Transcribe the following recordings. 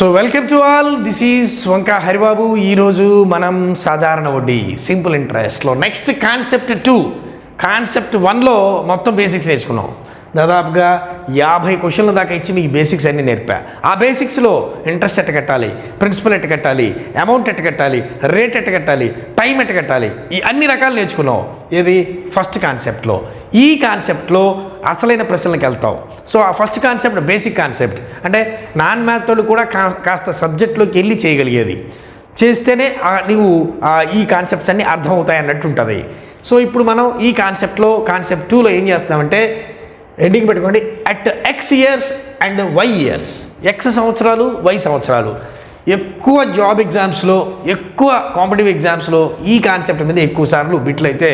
So welcome to all, this is Vanka Haribabu. ఈరోజు మనం సాధారణ వడ్డీ సింపుల్ ఇంట్రెస్ట్లో నెక్స్ట్ కాన్సెప్ట్ 1లో మొత్తం బేసిక్స్ నేర్చుకున్నాం. దాదాపుగా 50 క్వశ్చన్ల దాకా ఇచ్చి మీకు బేసిక్స్ అన్నీ నేర్పా. ఆ బేసిక్స్లో ఇంట్రెస్ట్ ఎట్ట కట్టాలి, ప్రిన్సిపల్ ఎట్ట కట్టాలి, అమౌంట్ ఎట్ట కట్టాలి, రేట్ ఎట్ట కట్టాలి, టైం ఎట్ట కట్టాలి, ఈ అన్ని రకాలు నేర్చుకున్నాం. ఇది ఫస్ట్ కాన్సెప్ట్లో. ఈ కాన్సెప్ట్లో అసలైన ప్రశ్నలకు వెళ్తాం. సో ఆ ఫస్ట్ కాన్సెప్ట్ బేసిక్ కాన్సెప్ట్, అంటే నాన్ మ్యాథ్ వాళ్ళు కూడా కాస్త సబ్జెక్ట్లోకి వెళ్ళి చేయగలిగేది, చేస్తేనే నీవు ఈ కాన్సెప్ట్స్ అన్నీ అర్థమవుతాయి అన్నట్టు ఉంటుంది. సో ఇప్పుడు మనం ఈ కాన్సెప్ట్ 2లో ఏం చేస్తామంటే, హెడ్డింగ్ పెట్టుకోండి, at X years and Y years. X సంవత్సరాలు, Y సంవత్సరాలు. ఎక్కువ జాబ్ ఎగ్జామ్స్లో, ఎక్కువ కాంపిటేటివ్ ఎగ్జామ్స్లో ఈ కాన్సెప్ట్ మీద ఎక్కువ సార్లు బిట్లు అయితే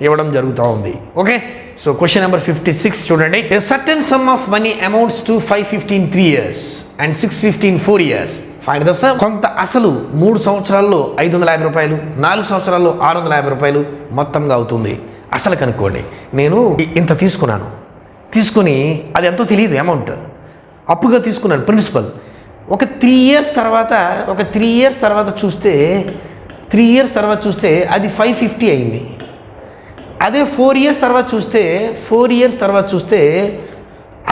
ఇవ్వడం జరుగుతూ ఉంది. ఓకే, సో క్వశ్చన్ నెంబర్ 56 చూడండి. A certain some of money amounts to 515 3 years and 615 4 years. Find the sum. కొంత అసలు 3 సంవత్సరాల్లో 550 రూపాయలు, 4 సంవత్సరాల్లో 650 రూపాయలు మొత్తంగా అవుతుంది. అసలు కనుక్కోండి. నేను ఇంత తీసుకుని అది ఎంతో తెలియదు, అమౌంట్ అప్పుగా తీసుకున్నాను, ప్రిన్సిపల్. ఒక 3 years తర్వాత చూస్తే 3 years తర్వాత చూస్తే అది 550 అయింది. అదే 4 years తర్వాత చూస్తే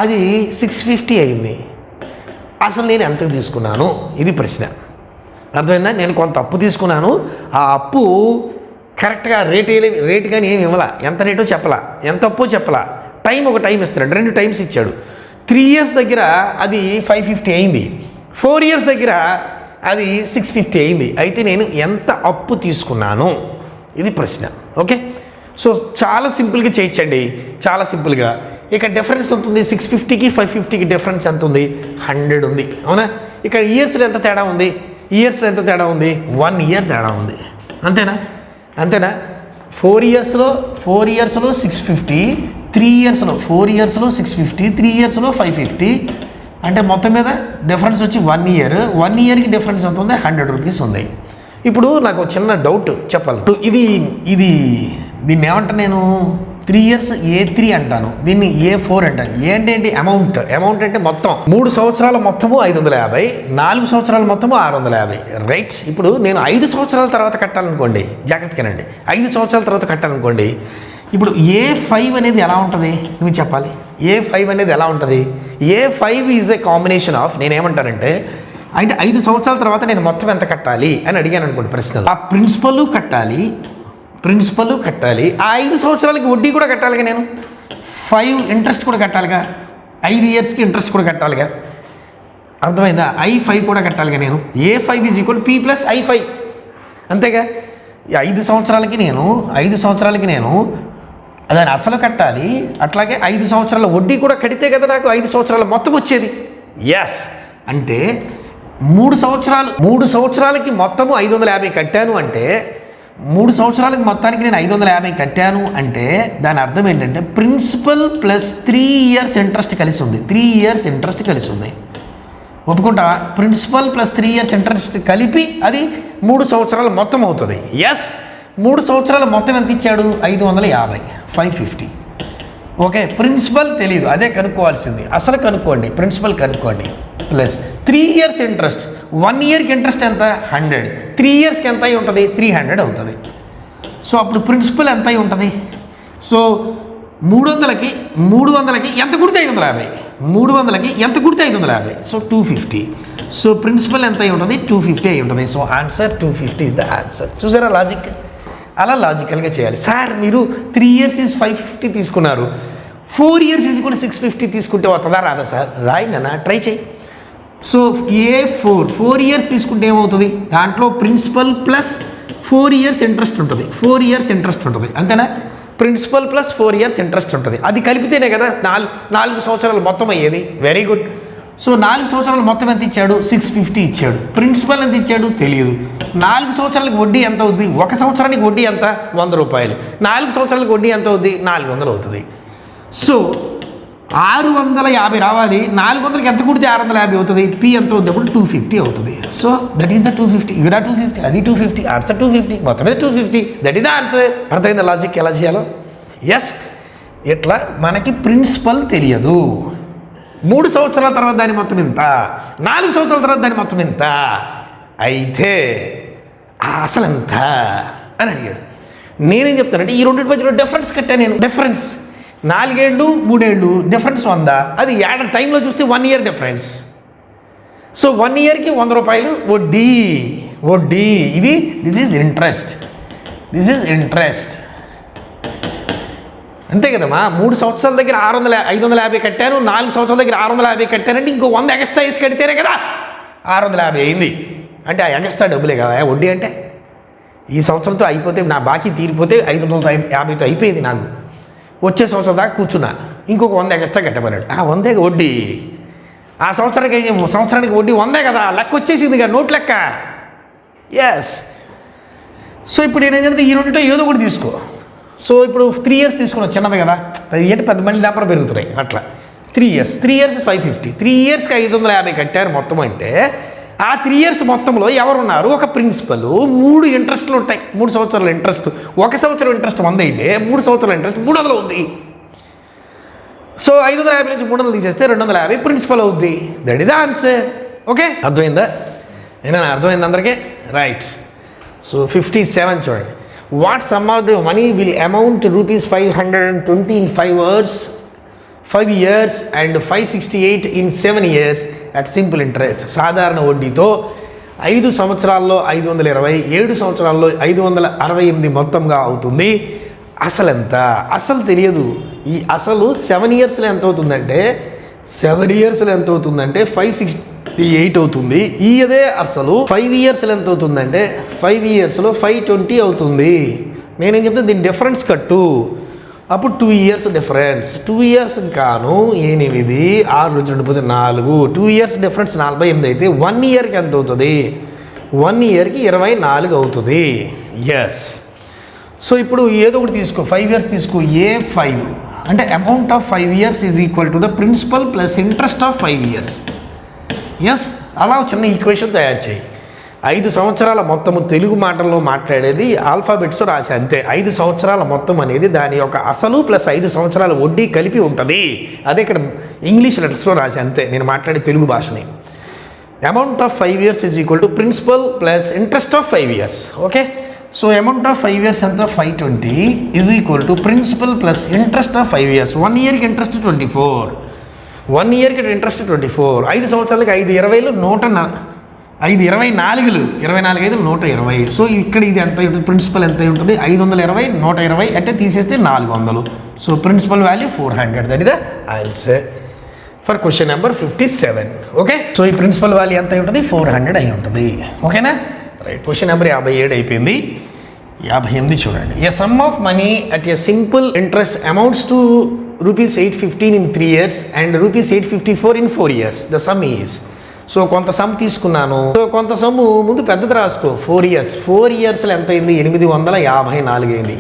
అది 650 అయింది. అసలు నేను ఎంతకు తీసుకున్నాను, ఇది ప్రశ్న. అర్థమైందా? నేను కొంత అప్పు తీసుకున్నాను, ఆ అప్పు కరెక్ట్గా రేట్ కానీ ఏమి ఇవ్వాల, ఎంత రేటో చెప్పలా, ఎంత అప్పో చెప్పలా, ఒక టైం ఇస్తున్నాడు, 2 times ఇచ్చాడు. 3 years దగ్గర అది 550 అయింది, 4 years దగ్గర అది 650 అయింది. అయితే నేను ఎంత అప్పు తీసుకున్నాను, ఇది ప్రశ్న. ఓకే, సో చాలా సింపుల్గా చేయించండి, చాలా సింపుల్గా. ఇక డిఫరెన్స్ ఉంటుంది, 650కి 550కి డిఫరెన్స్ ఎంత ఉంది, 100 ఉంది. అవునా? ఇక్కడ ఇయర్స్లో ఎంత తేడా ఉంది, 1 year తేడా ఉంది. అంతేనా? 4 yearsలో 650, 3 yearsలో 650, 3 yearsలో 550. అంటే మొత్తం మీద డిఫరెన్స్ వచ్చి 1 year. 1 yearకి డిఫరెన్స్ ఎంత ఉంది, 100 rupees ఉంది. ఇప్పుడు నాకు చిన్న డౌట్ చెప్పాలి. దీన్ని ఏమంటా నేను, 3 years A3 అంటాను, దీన్ని A4 అంటాను. ఏంటి అమౌంట్ అంటే మొత్తం 3 సంవత్సరాల మొత్తము 550, 4 సంవత్సరాల మొత్తము 650. రైట్. ఇప్పుడు నేను 5 సంవత్సరాల తర్వాత కట్టాలనుకోండి, జాగ్రత్తగానండి, 5 సంవత్సరాల తర్వాత కట్టాలనుకోండి. ఇప్పుడు A5 అనేది ఎలా ఉంటుంది, మీరు చెప్పాలి. A5 అనేది ఎలా ఉంటుంది? A5 is a combination of, నేనేమంటానంటే, అంటే 5 సంవత్సరాల తర్వాత నేను మొత్తం ఎంత కట్టాలి అని అడిగాను అనుకోండి ప్రశ్నలు. ఆ ప్రిన్సిపల్ కట్టాలి, ఆ 5 సంవత్సరాలకి వడ్డీ కూడా కట్టాలిగా, నేను 5 ఇంట్రెస్ట్ కూడా కట్టాలిగా, 5 yearsకి ఇంట్రెస్ట్ కూడా కట్టాలిగా. అర్థమైందా? I5 కూడా కట్టాలిగా నేను. A5 is equal P plus I5, అంతేగా. 5 సంవత్సరాలకి నేను దాని అసలు కట్టాలి, అట్లాగే 5 సంవత్సరాల వడ్డీ కూడా కడితే కదా నాకు 5 సంవత్సరాల మొత్తం వచ్చేది. ఎస్, అంటే 3 సంవత్సరాలకి మొత్తము 550 కట్టాను అంటే, 3 సంవత్సరాలకి మొత్తానికి నేను 550 కట్టాను అంటే దాని అర్థం ఏంటంటే, ప్రిన్సిపల్ ప్లస్ 3 years ఇంట్రెస్ట్ కలిసి ఉంది. 3 years ఇంట్రెస్ట్ కలిసి ఉంది, ఒప్పుకుంటా. ప్రిన్సిపల్ ప్లస్ 3 years ఇంట్రెస్ట్ కలిపి అది 3 సంవత్సరాల మొత్తం అవుతుంది. ఎస్, 3 సంవత్సరాల మొత్తం ఎంత ఇచ్చాడు, 550, 550. ఓకే, ప్రిన్సిపల్ తెలియదు, అదే కనుక్కోవాల్సింది. అసలు కనుక్కోండి, ప్రిన్సిపల్ కనుక్కోండి, ప్లస్ 3 years ఇంట్రెస్ట్. 1 yearకి ఇంట్రెస్ట్ ఎంత, 100. 3 yearsకి ఎంత అయి ఉంటుంది, 300 అవుతుంది. సో అప్పుడు ప్రిన్సిపల్ ఎంత అయి ఉంటుంది, సో 300కి ఎంత కుడితే 550, 300కి ఎంత కుడితే 550, సో 250. సో ప్రిన్సిపల్ ఎంత అయి ఉంటుంది, 250 అయి ఉంటుంది. So answer 250 is the answer. చూసారా లాజిక్? అలా లాజికల్గా చేయాలి. సార్ మీరు 3 years ఈజ్ 550 తీసుకున్నారు, 4 years ఈజ్ కూడా 650 తీసుకుంటే వస్తుందా రాదా సార్? రాయినా, ట్రై చేయి. సో A4 years తీసుకుంటే ఏమవుతుంది, దాంట్లో ప్రిన్సిపల్ ప్లస్ 4 years ఇంట్రెస్ట్ ఉంటుంది, 4 years ఇంట్రెస్ట్ ఉంటుంది, అంతేనా? ప్రిన్సిపల్ ప్లస్ 4 years ఇంట్రెస్ట్ ఉంటుంది, అది కలిపితేనే కదా 4 సంవత్సరాలు మొత్తం అయ్యేది. Very good. సో 4 సంవత్సరాలు మొత్తం ఎంత ఇచ్చాడు, 650 ఇచ్చాడు. ప్రిన్సిపల్ ఎంత ఇచ్చాడు, తెలియదు. 4 సంవత్సరాలకి వడ్డీ ఎంత అవుతుంది, 1 సంవత్సరానికి వడ్డీ ఎంత, 100 రూపాయలు. 4 సంవత్సరాలకి వడ్డీ ఎంత అవుతుంది, 400 అవుతుంది. సో 650 రావాలి, 400కి ఎంత కుడితే 650 అవుతుంది, P ఎంత అవుతుంది, అప్పుడు 250 అవుతుంది. సో దట్ ఈస్ ద 250, ఇక్కడ 250, అది 250, ఆన్సర్ 250, మొత్తం మీద 250. That is the answer. అర్థమైందా లాజిక్ ఎలా చేయాలో? ఎస్, ఇట్లా మనకి ప్రిన్సిపల్ తెలియదు, 3 సంవత్సరాల తర్వాత దాని మొత్తం ఇంత, 4 సంవత్సరాల తర్వాత దాని మొత్తం ఇంత, అయితే అసలు ఎంత అని అడిగాడు. నేనేం చెప్తానంటే ఈ రెండింటి మధ్యలో డిఫరెన్స్ కట్టాను నేను. డిఫరెన్స్ 4 ఏళ్ళు 3 ఏళ్ళు డిఫరెన్స్ 100, అది ఏడ టైంలో చూస్తే 1 ఇయర్ డిఫరెన్స్. సో 1 ఇయర్కి 100 రూపాయలు వడ్డీ. This is interest. అంతే కదమ్మా. 3 సంవత్సరాల దగ్గర 550 కట్టాను, 4 సంవత్సరాల దగ్గర 650 కట్టానంటే ఇంకో 100 ఎక్స్ట్రా వేసి కడితేనే కదా 650 అయింది. అంటే ఆ ఎక్స్ట్రా డబ్బులే కదా వడ్డీ అంటే. ఈ సంవత్సరంతో అయిపోతే నా బాకీ తీరిపోతే 550తో అయిపోయింది నాకు. వచ్చే సంవత్సరం దాకా కూర్చున్నా, ఇంకొక 100 ఎక్స్ట్రా కట్టమన్నాడు. ఆ 100 వడ్డీ. ఆ సంవత్సరానికి వడ్డీ 100 కదా, లెక్క వచ్చేసింది కదా, నోట్ లెక్క. ఎస్. సో ఇప్పుడు నేనేంటంటే ఈ రెండింటిలో ఏదో ఒకటి తీసుకో. సో ఇప్పుడు 3 ఇయర్స్ తీసుకున్నావు, చిన్నది కదా, అది ఏంటి పెద్ద మళ్ళీ లేపర పెరుగుతున్నాయి అట్లా. 3 ఇయర్స్ 550, 3 ఇయర్స్కి 550 కట్టారు మొత్తం. అంటే ఆ 3 ఇయర్స్ మొత్తంలో ఎవరున్నారు? ఒక ప్రిన్సిపల్, 3 ఇంట్రెస్ట్లు ఉంటాయి. 3 సంవత్సరాల ఇంట్రెస్ట్, 1 సంవత్సరం ఇంట్రెస్ట్ 100 అయితే 3 సంవత్సరాల ఇంట్రెస్ట్ 300 అవుద్ది. సో 550 నుంచి 300 తీసేస్తే 250 ప్రిన్సిపల్ అవుద్ది. That is the answer. Okay, అర్థమైందా? అర్థమైంది అందరికీ? రైట్. సో 57 చూడండి. What some of the money will amount ₹520 in 5 years and 568 in 7 years at simple interest. సాధారణ వడ్డీతో 5 సంవత్సరాల్లో 520, 7 సంవత్సరాల్లో 568 మొత్తంగా అవుతుంది. అసలు ఎంత? అసలు తెలియదు. ఈ అసలు 7 ఇయర్స్లో ఎంత అవుతుందంటే 568 అవుతుంది. అదే అసలు 5 ఇయర్స్లో ఎంత అవుతుందంటే 5 ఇయర్స్లో 520 అవుతుంది. నేనేం చెప్తే దీని డిఫరెన్స్ కట్టు. అప్పుడు 2 ఇయర్స్ డిఫరెన్స్. 2 ఇయర్స్ కాను 8, 6 నుంచి ఉండిపోతే 4. 2 ఇయర్స్ డిఫరెన్స్ 48 అయితే 1 ఇయర్కి ఎంత అవుతుంది? 1 ఇయర్కి 24 అవుతుంది. ఎస్. సో ఇప్పుడు ఏదో ఒకటి తీసుకో, 5 ఇయర్స్ తీసుకో. A5 అంటే amount of 5 years is equal to the principal plus interest of 5 years. Yes. అలా చిన్న ఈక్వేషన్ తయారు చేయి. 5 సంవత్సరాల మొత్తము తెలుగు మాటల్లో మాట్లాడేది ఆల్ఫాబెట్స్ రాసి అంతే. 5 సంవత్సరాల మొత్తం అనేది దాని యొక్క అసలు ప్లస్ 5 సంవత్సరాల వడ్డీ కలిపి ఉంటుంది. అదే ఇక్కడ ఇంగ్లీష్ లెటర్స్లో రాసి అంతే నేను మాట్లాడే తెలుగు భాషని. Amount of 5 years is equal to principal plus interest of 5 years. Okay. So amount of 5 years ఎంత? 520 is equal to principal plus interest of 5 years. 1 ఇయర్కి ఇంట్రెస్ట్ 24. 1 ఇయర్కి ఇంట్రెస్ట్ 24. 5 సంవత్సరాలకి 5 20లు 524 5 120. సో ఇక్కడ ఇది ఎంత ఉంటుంది? ప్రిన్సిపల్ ఎంత ఉంటుంది? 520 120 అంటే తీసేస్తే 400. So principal value 400. That is the answer for question number 57. Okay. So ఈ ప్రిన్సిపల్ వాల్యూ ఎంత అయి ఉంటుంది? 400 అయి ఉంటుంది. ఓకేనా? రైట్. క్వశ్చన్ నెంబర్ 57 అయిపోయింది. 58 చూడండి. A sum of money at a simple interest amounts to ₹815 in 3 years and ₹854 in 4 years. The sum is. So కొంత సమ్ తీసుకున్నాను. సో కొంత సమ్ము ముందు పెద్దది రాసుకో. 4 ఇయర్స్. 4 ఇయర్స్లో ఎంత అయింది? 854 అయింది.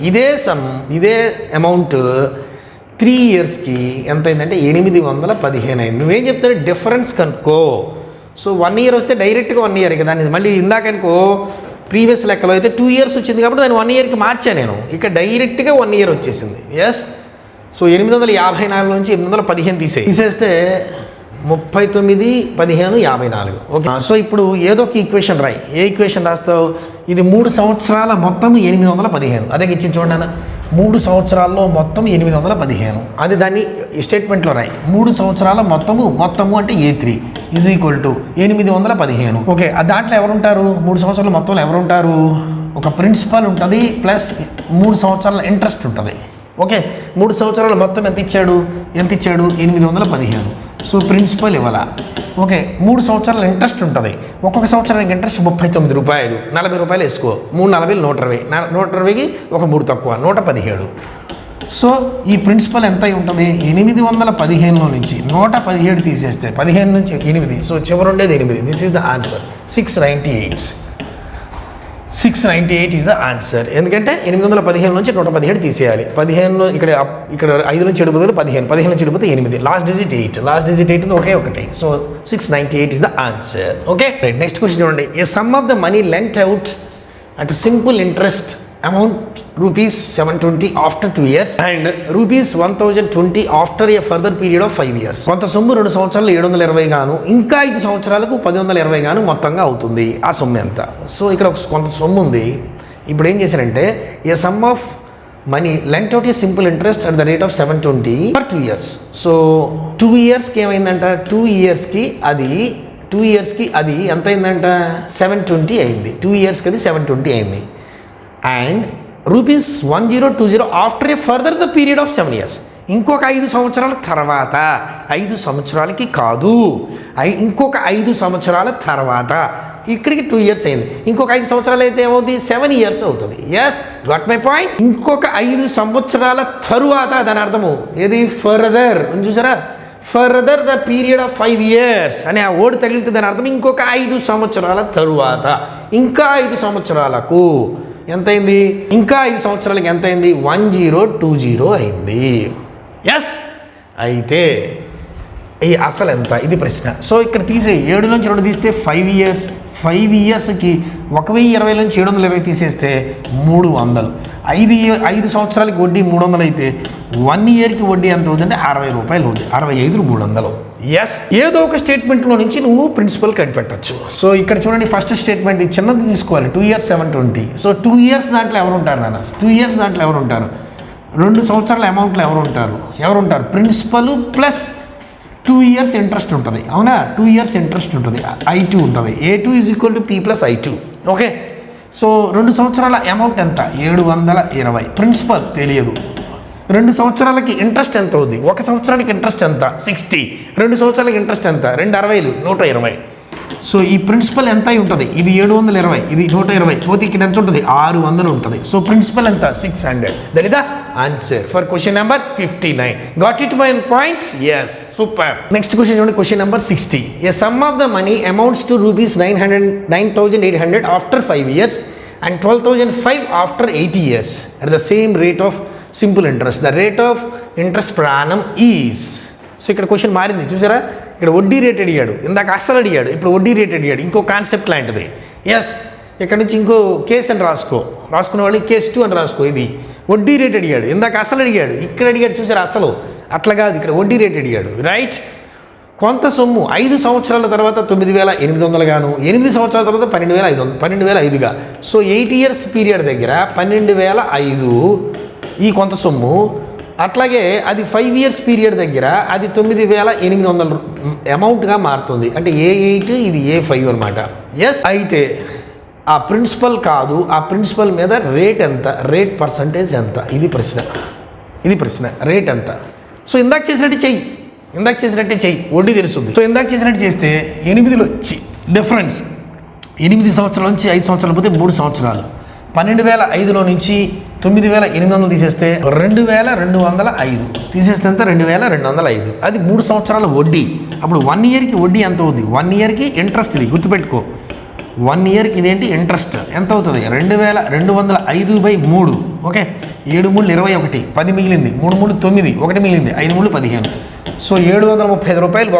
ఇదే అమౌంట్ 3 ఇయర్స్కి ఎంత అయిందంటే 815 అయింది. నువ్వేం చెప్తావు? డిఫరెన్స్ కనుక్కో. సో 1 ఇయర్ వస్తే డైరెక్ట్గా 1 ఇయర్ కదా. మళ్ళీ ఇందాకనుకో ప్రీవియస్ లెక్కలో అయితే 2 ఇయర్స్ వచ్చింది కాబట్టి దాన్ని 1 ఇయర్కి మార్చా నేను. ఇక డైరెక్ట్గా 1 ఇయర్ వచ్చేసింది. ఎస్. సో 854 నుంచి 815 తీసేస్తే 39, 15, 54. ఓకే. సో ఇప్పుడు ఏదో ఒక ఈక్వేషన్ రాయి. ఏ ఈక్వేషన్ రాస్తావు? ఇది 3 సంవత్సరాల మొత్తం 815. అదే ఇచ్చింది చూడండి అన్న. 3 సంవత్సరాల్లో మొత్తం 815. అది దాన్ని స్టేట్మెంట్లో రాయి. 3 సంవత్సరాల మొత్తము అంటే A3 is equal to 815. Okay. దాంట్లో ఎవరుంటారు? 3 సంవత్సరాల మొత్తంలో ఎవరుంటారు? ఒక ప్రిన్సిపల్ ఉంటుంది ప్లస్ 3 సంవత్సరాల ఇంట్రెస్ట్ ఉంటుంది. ఓకే. 3 సంవత్సరాల మొత్తం ఎంత ఇచ్చాడు? 815. సో ప్రిన్సిపల్ ఇవ్వాల. ఓకే. 3 సంవత్సరాల ఇంట్రెస్ట్ ఉంటుంది. ఒక్కొక్క సంవత్సరానికి ఇంట్రెస్ట్ ₹39. ₹40 వేసుకో. 3 40 120. 120కి ఒక 3 తక్కువ 117. సో ఈ ప్రిన్సిపల్ ఎంత అయి ఉంటుంది? 815లో నుంచి 117 తీసేస్తే 15 నుంచి 8. సో చివరి ఉండేది 8. This is the answer. 698 is the answer. ఎందుకంటే 815 నుంచి 117 తీసేయాలి. 15 ఇక్కడ 5 నుంచి 7 బదులు 15 నుంచి 7 8. లాస్ట్ డిజిట్ 8 ఒకే ఒకటి. So 698 is the answer. Okay. Right. Next question చూడండి. A sum of the money lent out at simple interest amount rupees 720 after 2 years and rupees 1020 after a further period of 5 years. కొంత సొమ్ము 2 సంవత్సరాలు 720 గాను ఇంకా 5 సంవత్సరాలకు 1020 గాను మొత్తంగా అవుతుంది. ఆ సొమ్ము ఎంత? సో ఇక్కడ కొంత సొమ్ము ఉంది. ఇప్పుడు ఏం చేశారంటే a sum of money lent out a simple interest at the rate of 720 for 2 years. So 2 yearsకి ఏమైందంట? 2 yearsకి అది ఎంత అయిందంట? 720 అయింది. 2 yearsకి అది 720 అయింది. And rupees 1020 after a further the period of 7 years. ఇంకొక 5 సంవత్సరాల తర్వాత, 5 సంవత్సరాలకి కాదు, ఇంకొక 5 సంవత్సరాల తర్వాత ఇక్కడికి 2 years అయింది. ఇంకొక 5 సంవత్సరాలు అయితే ఏమవుతుంది? 7 years అవుతుంది. Yes, got my point. ఇంకొక 5 సంవత్సరాల తరువాత, దాని అర్థము ఏది? ఫర్దర్. చూసారా? Further the period of 5 years అనే ఆ వర్డ్ తగిలితే దాని అర్థం ఇంకొక 5 సంవత్సరాల తరువాత, ఇంకా 5 సంవత్సరాలకు ఎంత అయింది? ఇంకా 5 సంవత్సరాలకి ఎంత అయింది? 1020 అయింది. ఎస్, అయితే ఈ అసలు ఎంత? ఇది ప్రశ్న. సో ఇక్కడ తీసే 7 నుంచి 2 తీస్తే 5 years. 5 yearsకి 1020 నుంచి 720 తీసేస్తే 300. 5 సంవత్సరాలకి వడ్డీ 300 అయితే 1 yearకి వడ్డీ ఎంత అవుతుందంటే 60 రూపాయలు అవుతుంది. 65 300. ఎస్, ఏదో ఒక స్టేట్మెంట్లో నుంచి నువ్వు ప్రిన్సిపల్ కనిపెట్టచ్చు. సో ఇక్కడ చూడండి, ఫస్ట్ స్టేట్మెంట్ ఇది చిన్నది తీసుకోవాలి. 2 years 720. సో 2 years దాంట్లో ఎవరు ఉంటారు నాన్న? 2 years దాంట్లో ఎవరు ఉంటారు? 2 సంవత్సరాల అమౌంట్లో ఎవరు ఉంటారు? ప్రిన్సిపల్ ప్లస్ 2 years ఇంట్రెస్ట్ ఉంటుంది. అవునా? 2 years ఇంట్రెస్ట్ ఉంటుంది. I2 ఉంటుంది. A2 is equal to P plus I2. Okay. So 2 సంవత్సరాల అమౌంట్ ఎంత? 720. ప్రిన్సిపల్ తెలియదు. 2 సంవత్సరాలకి ఇంట్రెస్ట్ ఎంత అవుద్ది? 1 సంవత్సరానికి ఇంట్రెస్ట్ ఎంత? 60. 2 సంవత్సరాలకి ఇంట్రెస్ట్ ఎంత? 2 60, 120. సో ఈ ప్రిన్సిపల్ ఎంత అయి ఉంటుంది? ఇది 720, ఇది 120 పోతే ఇక్కడ ఎంత ఉంటుంది? 600 ఉంటుంది. సో ప్రిన్సిపల్ ఎంత? 600. That is the answer for question number 59. Got it my point? Yes, super. Next question చూడండి, question number 60. A sum of the money amounts to rupees 9,800 after 5 years and 12,005 after 80 years at the same rate of simple interest. The rate of interest per annum is. So ఇక్కడ question మారింది చూసారా? ఇక్కడ వడ్డీ rate అడిగాడు, ఇందాక అసలు అడిగాడు, ఇప్పుడు వడ్డీ రేట్ అడిగాడు. ఇంకో కాన్సెప్ట్ లాంటిది. ఎస్, ఇక్కడ నుంచి ఇంకో కేసు అని రాసుకునే వాళ్ళు కేస్ 2 అని రాసుకో. ఇది వడ్డీ రేట్ అడిగాడు, ఇందాక అసలు అడిగాడు, ఇక్కడ అడిగాడు చూసారా అసలు. అట్లా కాదు, ఇక్కడ వడ్డీ రేట్ అడిగాడు. రైట్. కొంత సొమ్ము 5 సంవత్సరాల తర్వాత 9,800 గాను, 8 సంవత్సరాల తర్వాత 12,500గా. సో 8 years పీరియడ్ దగ్గర 12,500 ఈ కొంత సొమ్ము. అట్లాగే అది 5 years పీరియడ్ దగ్గర అది 9,800 అమౌంట్గా మారుతుంది. అంటే A8 ఇది A5 అనమాట. ఎస్, అయితే ఆ ప్రిన్సిపల్ కాదు, ఆ ప్రిన్సిపల్ మీద రేట్ ఎంత? రేట్ పర్సంటేజ్ ఎంత? ఇది ప్రశ్న. రేట్ ఎంత? సో ఇందాక చేసినట్టు చెయ్యి, వడ్డీ తెలుస్తుంది. సో ఇందాక చేసినట్టు చేస్తే 8లో డిఫరెన్స్ 8 సంవత్సరాల నుంచి 5 సంవత్సరాలు పోతే 3 సంవత్సరాలు. 12,500లో నుంచి 9,800 తీసేస్తే 2,205 తీసేస్తే ఎంత? 2,205. అది 3 సంవత్సరాల వడ్డీ. అప్పుడు 1 yearకి వడ్డీ ఎంత అవుతుంది? 1 yearకి ఇంట్రెస్ట్. ఇది గుర్తుపెట్టుకో, 1 yearకి ఇదేంటి? ఇంట్రెస్ట్ ఎంత అవుతుంది? 2,205/3. ఓకే. 7 3 21, 10 మిగిలింది, 3 3 9, 1 మిగిలింది, 5 3 15. సో 735 రూపాయలు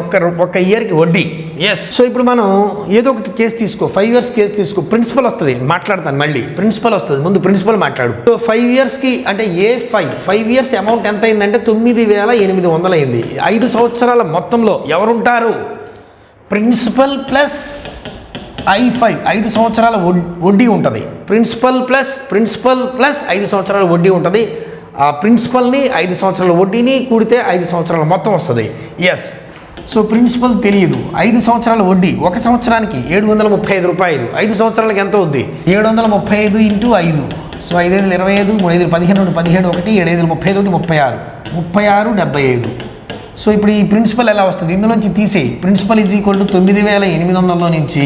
ఒక్క ఇయర్కి వడ్డీ. ఎస్. సో ఇప్పుడు మనం ఏదో ఒకటి కేసు తీసుకో, 5 years కేసు తీసుకో. ప్రిన్సిపల్ వస్తుంది, మాట్లాడతాను మళ్ళీ. ప్రిన్సిపల్ వస్తుంది, ముందు ప్రిన్సిపల్ మాట్లాడు. సో 5 yearsకి అంటే A5 years అమౌంట్ ఎంత అయిందంటే 9,800 అయింది. 5 సంవత్సరాల మొత్తంలో ఎవరుంటారు? ప్రిన్సిపల్ ప్లస్ I5, 5 సంవత్సరాల వడ్డీ ఉంటుంది. ప్రిన్సిపల్ ప్లస్ 5 సంవత్సరాల వడ్డీ ఉంటుంది. ఆ ప్రిన్సిపల్ని 5 సంవత్సరాల వడ్డీని కూడితే 5 సంవత్సరాల మొత్తం వస్తుంది. ఎస్. సో ప్రిన్సిపల్ తెలియదు, 5 సంవత్సరాల వడ్డీ 1 సంవత్సరానికి 735 రూపాయలు. 5 సంవత్సరాలకి ఎంత అవుద్ది? 735 × 5. సో 5 5 25, 3 5 15, 17 1, 7 5 31, 36, 75. సో ఇప్పుడు ఈ ప్రిన్సిపల్ ఎలా వస్తుంది? ఇందులోంచి తీసేయి. ప్రిన్సిపల్ ఈజ్ ఈక్వల్ టు 9,800లో నుంచి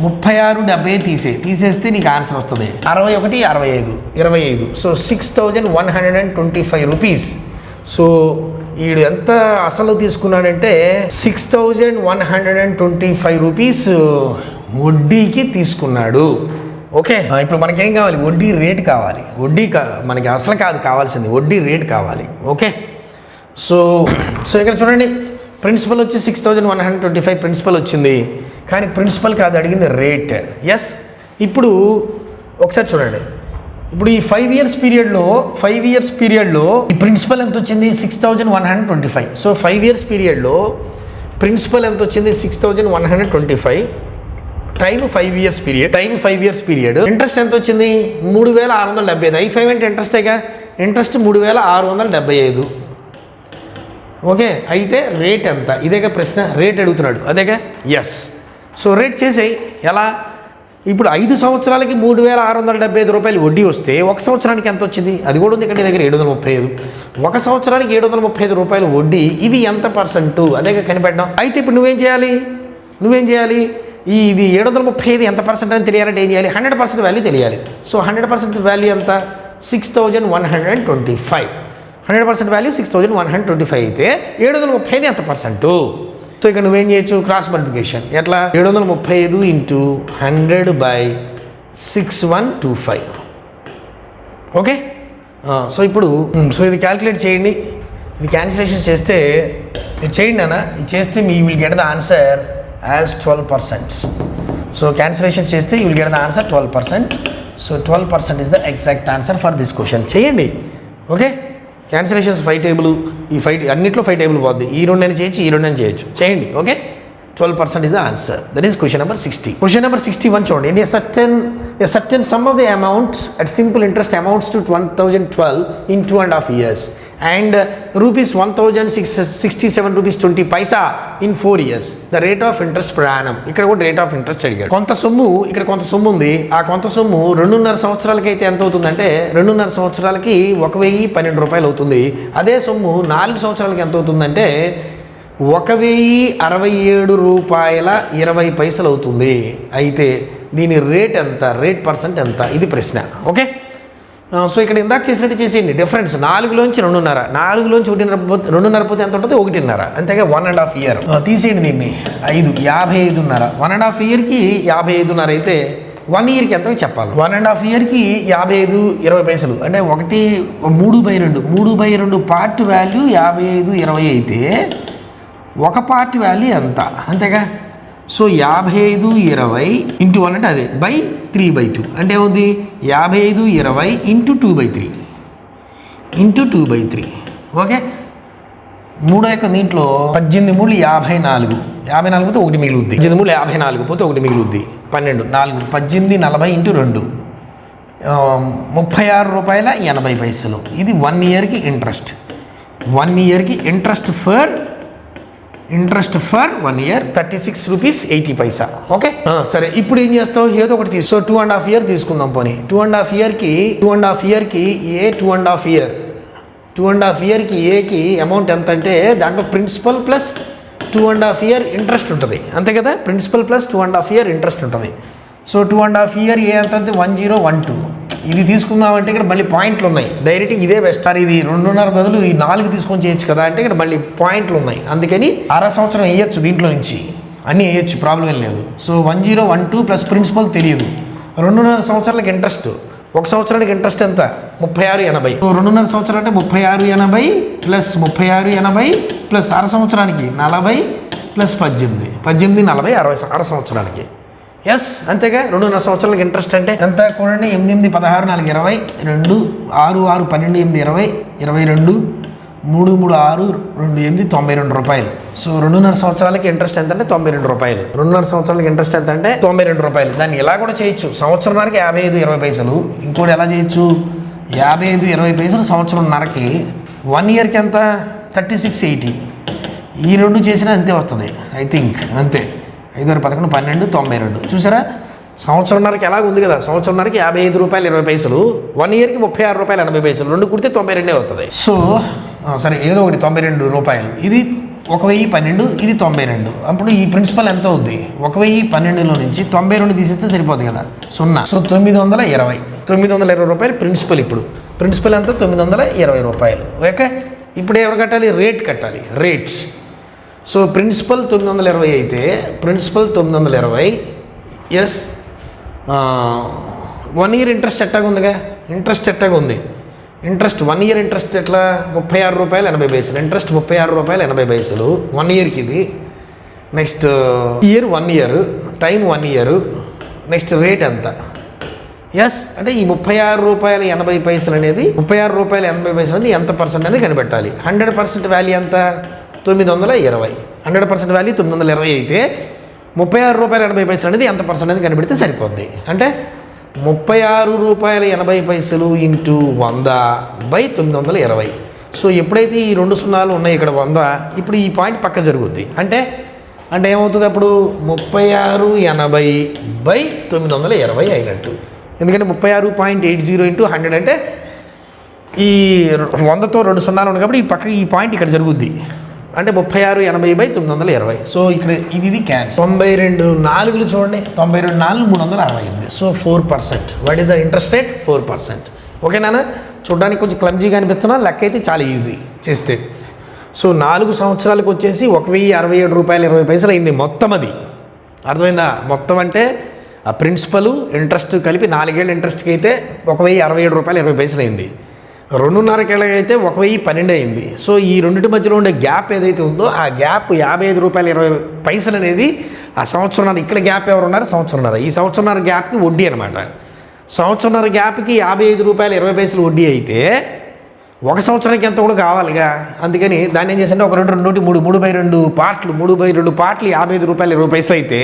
36 70 తీసేస్తే నీకు ఆన్సర్ వస్తుంది 61 65 25. So 6,125 rupees. సో వీడు ఎంత అసలు తీసుకున్నాడంటే 6,125 రూపీస్ వడ్డీకి తీసుకున్నాడు. ఓకే. ఇప్పుడు మనకేం కావాలి? వడ్డీ రేట్ కావాలి. మనకి అసలు కాదు కావాల్సింది, వడ్డీ రేట్ కావాలి. ఓకే. సో ఇక్కడ చూడండి, ప్రిన్సిపల్ వచ్చి 6,125 ప్రిన్సిపల్ వచ్చింది, కానీ ప్రిన్సిపల్ కాదు అడిగింది రేట్. ఎస్. ఇప్పుడు ఒకసారి చూడండి, ఇప్పుడు ఈ 5 years పీరియడ్లో ఈ ప్రిన్సిపల్ ఎంత వచ్చింది 6125. సో 5 years పీరియడ్లో ప్రిన్సిపల్ ఎంత వచ్చింది 6125 టైం 5 years పీరియడ్ ఇంట్రెస్ట్ ఎంత వచ్చింది 3675. I5 అంటే ఇంట్రెస్టేగా, ఇంట్రెస్ట్ 3675. ఓకే, అయితే రేట్ ఎంత? ఇదేగా ప్రశ్న, రేట్ అడుగుతున్నాడు అదేగా. ఎస్, సో రేట్ చేసేయి. ఎలా? ఇప్పుడు 5 సంవత్సరాలకి 3675 రూపాయలు వడ్డీ వస్తే 1 సంవత్సరానికి ఎంత వచ్చింది? అది కూడా ఉంది ఇక్కడ దగ్గర 735. 1 సంవత్సరానికి 735 రూపాయలు వడ్డీ. ఇది ఎంత పర్సెంట్? అదేగా కనిపెట్టడం. అయితే ఇప్పుడు నువ్వేం చేయాలి? ఇది 735 ఎంత పర్సెంట్ అని తెలియాలంటే ఏం చేయాలి? 100% వాల్యూ తెలియాలి. సో 100% వాల్యూ ఎంత? 6125. 100% వాల్యూ 6125 అయితే 735 ఎంత పర్సెంట్? సో ఇక్కడ నువ్వేం చేయొచ్చు? Cross multiplication. ఎట్లా? 735 ఇంటూ 100/6125. ఓకే, సో ఇప్పుడు ఇది క్యాల్కులేట్ చేయండి. ఇది క్యాన్సిలేషన్ చేస్తే మీరు చేయండి అన్న. ఇది చేస్తే మీ will get the answer as 12%. So cancellation చేస్తే you will get the answer 12%. So 12% is the exact answer for this question. చేయండి. ఓకే, క్యాన్సిలేషన్స్ 5 టేబుల్, ఈ 5 అన్నింటిలో 5 టేబుల్ పోద్ది. ఈ 2 చేయొచ్చు, ఈ 2 చేయొచ్చు. చేయండి. Okay, 12% is the answer. That is question number 60. Question number 61 చూడండి. A certain sum of the amount at simple interest amounts to 1012 in 2.5 years and rupees 1067 rupees 20 paisa in 4 years. The rate of interest per annum. ఇక్కడ కూడా rate of interest అడిగాడు. కొంత సొమ్ము ఉంది. ఆ కొంత సొమ్ము 2.5 సంవత్సరాలకి అయితే ఎంత అవుతుందంటే 2.5 సంవత్సరాలకి 1012 రూపాయలు అవుతుంది. అదే సొమ్ము 4 సంవత్సరాలకి ఎంత అవుతుందంటే 1067 రూపాయల 20 పైసలు అవుతుంది. అయితే దీని రేట్ ఎంత? రేట్ పర్సెంట్ ఎంత? ఇది ప్రశ్న. ఓకే, సో ఇక్కడ ఇందాక చేసినట్టు చేసేయండి. డిఫరెన్స్ 4లోంచి 2.5, 4లోంచి 2.5 పోతే ఎంత ఉంటుంది? 1.5. అంతేగా 1.5 year. తీసేయండి దీన్ని. 5 55.5. 1.5 yearకి 55.5 అయితే 1 yearకి ఎంతో చెప్పాలి. 1.5 yearకి 55 20 పైసలు అంటే 3/2 పార్ట్ వాల్యూ 55 20 అయితే ఒక పార్ట్ వాల్యూ ఎంత? అంతేగా. సో 55 20 ఇంటూ 1 అంటే అదే బై 3/2 అంటే ఏముంది? 55 20 ఇంటూ 2/3. ఓకే, 3 యొక్క దీంట్లో 18 3 54. 54 పోతే 1 మిగులుద్ది. 18 3 54 పోతే 1 మిగులుద్ది. 12 4 18 40 ఇంటూ 2 36 రూపాయల 80 పైసలు. ఇది 1 yearకి ఇంట్రెస్ట్. 1 yearకి interest for 1 year 36 rupees 80 paisa. Okay, సరే. ఇప్పుడు ఏం చేస్తావు? ఏదో ఒకటి తీసుకో. 2.5 year తీసుకుందాం. పోనీ 2.5 yearకి ఏ 2.5 yearకి ఏకి అమౌంట్ ఎంత అంటే దాంట్లో ప్రిన్సిపల్ ప్లస్ 2.5 year ఇంట్రెస్ట్ ఉంటుంది. అంతే కదా, ప్రిన్సిపల్ ప్లస్ 2.5 year ఇంట్రెస్ట్ ఉంటుంది. సో 2.5 year ఏ ఎంత అంటే 1012. ఇది తీసుకుందామంటే ఇక్కడ మళ్ళీ పాయింట్లు ఉన్నాయి. డైరెక్ట్ ఇదే బెస్ట్. ఇది 2.5 బదులు ఈ 4 తీసుకొని చేయొచ్చు కదా అంటే ఇక్కడ మళ్ళీ పాయింట్లు ఉన్నాయి. అందుకని 6 సంవత్సరం వేయచ్చు. దీంట్లో నుంచి అన్నీ వేయచ్చు, ప్రాబ్లం ఏం లేదు. సో 1012 ప్లస్ ప్రిన్సిపల్ తెలియదు. 2.5 సంవత్సరాలకి ఇంట్రెస్ట్. 1 సంవత్సరానికి ఇంట్రెస్ట్ ఎంత? 3680. సో 2.5 సంవత్సరాలు అంటే 3680 ప్లస్ 3680 ప్లస్ 6 సంవత్సరానికి 40 ప్లస్ 18 40 60 6 సంవత్సరానికి. ఎస్, అంతేగా. 2.5 సంవత్సరాలకి ఇంట్రెస్ట్ అంటే ఎంత? చూడండి. 8 8 16 4 20 2 6 6 12 8 20 22 3 3 6 2 8 92 రూపాయలు. సో 2.5 సంవత్సరాలకి ఇంట్రెస్ట్ ఎంత అంటే 92 రూపాయలు. 2.5 సంవత్సరాలకి ఇంట్రెస్ట్ ఎంత అంటే 92 రూపాయలు. దాన్ని ఇలా కూడా చేయొచ్చు. సంవత్సరానికి 55 20 పైసలు. ఇంకోటి ఎలా చేయొచ్చు? 55 20 పైసలు సంవత్సరంన్నరకి. 1 yearకి ఎంత? 3680. ఈ 2 చేసినా అంతే వస్తుంది. ఐ థింక్ అంతే. 5 11 12 92. చూసారా, సంవత్సరంన్నరకి ఎలాగ ఉంది కదా. సంవత్సరంన్నరకి 55 రూపాయలు 20 పైసలు. 1 yearకి 36 రూపాయలు 80 పైసలు. 2 కుడితే 92 అవుతుంది. సో సరే, ఏదో ఒకటి 92 రూపాయలు. ఇది 1012, ఇది 92. అప్పుడు ఈ ప్రిన్సిపల్ ఎంత అవుద్ది? 1012లో నుంచి 92 తీసేస్తే సరిపోద్ది కదా, 0. సో 920 రూపాయలు ప్రిన్సిపల్. ఇప్పుడు ప్రిన్సిపల్ ఎంత? 920 రూపాయలు. ఓకే, ఇప్పుడు ఎవరు కట్టాలి? రేట్ కట్టాలి. రేట్స్. సో ప్రిన్సిపల్ 920 అయితే ప్రిన్సిపల్ 920. ఎస్, 1 year ఇంట్రెస్ట్ ఎట్టాగా ఉందిగా. ఇంట్రెస్ట్ ఎట్టాగా ఉంది? ఇంట్రెస్ట్ 1 year ఇంట్రెస్ట్ ఎట్లా? 36 రూపాయలు 80 పైసలు. ఇంట్రెస్ట్ 36 రూపాయలు 80 పైసలు 1 yearకి. ఇది next year 1 year, time 1 year. Next rate ఎంత? ఎస్, అంటే ఈ ₹36.80 అనేది ₹36.80 అనేది ఎంత పర్సెంట్ అనేది కనిపెట్టాలి. 100% వాల్యూ ఎంత? 920. 100% వాల్యూ 920 అయితే ₹36.80 అనేది ఎంత పర్సెంట్ అనేది కనిపెడితే సరిపోద్ది. అంటే ₹36.80 ఇంటూ 100/920. సో ఎప్పుడైతే ఈ 2 సున్నాలు ఉన్నాయి ఇక్కడ 100, ఇప్పుడు ఈ పాయింట్ పక్క జరుగుద్ది. అంటే ఏమవుతుంది అప్పుడు? 3680/920 అయినట్టు. ఎందుకంటే 36.80 ఇంటూ 100 అంటే ఈ 100తో 2 సున్నాలు ఉన్నాయి కాబట్టి ఈ పక్క ఈ పాయింట్ ఇక్కడ జరుగుద్ది. అంటే 3680/920. సో ఇక్కడ ఇది క్యాన్సల్. 92 4లు చూడండి, 92 4 368. So 4%. What is the interest rate? 4%. ఓకేనా? చూడడానికి కొంచెం క్లమ్జీగా అనిపిస్తున్నా, లెక్క అయితే చాలా ఈజీ చేస్తే. సో 4 సంవత్సరాలకు వచ్చేసి ₹1067.20 అయింది మొత్తం. అది అర్థమైందా? మొత్తం అంటే ఆ ప్రిన్సిపల్ ఇంట్రెస్ట్ కలిపి 4 ఏళ్ళ ఇంట్రెస్ట్కి అయితే ₹1067.20 అయింది. 2.5 ఏళ్ళకి అయితే $1012 అయింది. సో ఈ రెండింటి మధ్యలో ఉండే గ్యాప్ ఏదైతే ఉందో ఆ గ్యాప్ ₹55.20 అనేది ఆ సంవత్సరంన్నర. ఇక్కడ గ్యాప్ ఎవరున్నారు? సంవత్సరంన్నర. ఈ సంవత్సరంన్నర గ్యాప్కి వడ్డీ అనమాట. సంవత్సరంన్నర గ్యాప్కి ₹55.20 వడ్డీ అయితే ఒక సంవత్సరానికి ఎంత కూడా కావాలిగా. అందుకని దాన్ని ఏం చేశారంటే ఒక 3/2 పార్ట్లు ₹55.20 అయితే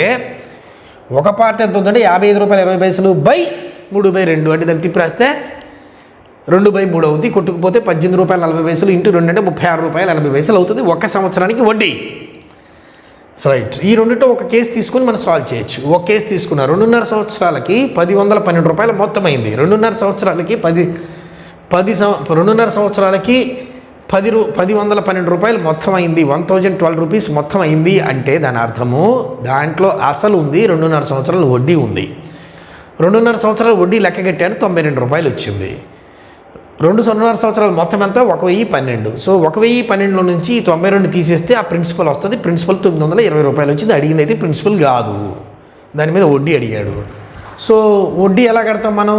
ఒక పార్ట్ ఎంత ఉందంటే ₹55.20/3/2. అంటే దాన్ని తిప్పి రాస్తే 2/3 అవుతుంది. కొట్టుకుపోతే ₹18.40 ఇంటూ 2 అంటే ₹36.80 అవుతుంది ఒక సంవత్సరానికి వడ్డీ. రైట్. ఈ రెండింటితో ఒక కేసు తీసుకుని మనం సాల్వ్ చేయొచ్చు. ఒక కేసు తీసుకున్న 2.5 సంవత్సరాలకి ₹1012 మొత్తం అయింది. 2.5 సంవత్సరాలకి 2.5 సంవత్సరాలకి ₹1012 మొత్తం అయింది. ₹1012 మొత్తం అయింది. అంటే దాని అర్థము దాంట్లో అసలు ఉంది, 2.5 సంవత్సరాలు వడ్డీ ఉంది. 2.5 సంవత్సరాలు వడ్డీ లెక్క కట్టాను, ₹92 వచ్చింది. 2.5 సంవత్సరాలు మొత్తం ఎంత? $1012. సో $1012 నుంచి 92 తీసేస్తే ఆ ప్రిన్సిపల్ వస్తుంది. ప్రిన్సిపల్ ₹920 వచ్చింది. అడిగింది అయితే ప్రిన్సిపల్ కాదు, దాని మీద వడ్డీ అడిగాడు. సో వడ్డీ ఎలా కడతాం మనం?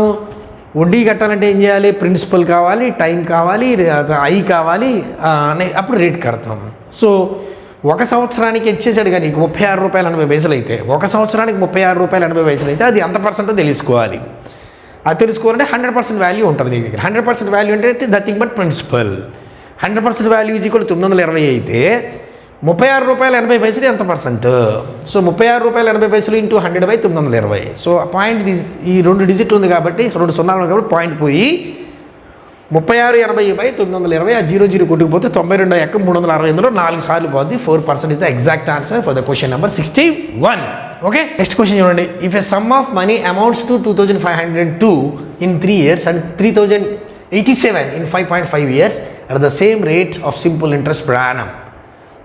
వడ్డీ కట్టాలంటే ఏం చేయాలి? ప్రిన్సిపల్ కావాలి, టైం కావాలి, ఐ కావాలి, అప్పుడు రేట్ కడతాం. సో ఒక సంవత్సరానికి ఇచ్చేసాడు కానీ ₹36.80 అయితే, ఒక సంవత్సరానికి ₹36.80 అయితే అది ఎంత పర్సెంటో తెలుసుకోవాలి. అది తెలుసుకోవాలంటే 100% వాల్యూ ఉంటుంది నీ దగ్గర. 100% వాల్యూ అంటే nothing but principal. 100% value is equal 920 అయితే ₹36.80 ఎంత పర్సెంట్? So ₹36.80 into 100/920. సో ఆ పాయింట్ ఈ 2 డిజిట్ ఉంది కాబట్టి 2 సున్నాలు ఉంది కాబట్టి పాయింట్ పోయి 3680/920. ఆ 00 కొట్టుకుపోతే 92 ఎక్క 368లో 4 సార్లు పోద్ది. 4% is the exact answer for the question number 61. Okay, next question చూడండి. If a sum of money amounts to 2502 in 3 years and 3087 in 5.5 years at the same rate of simple interest per annum,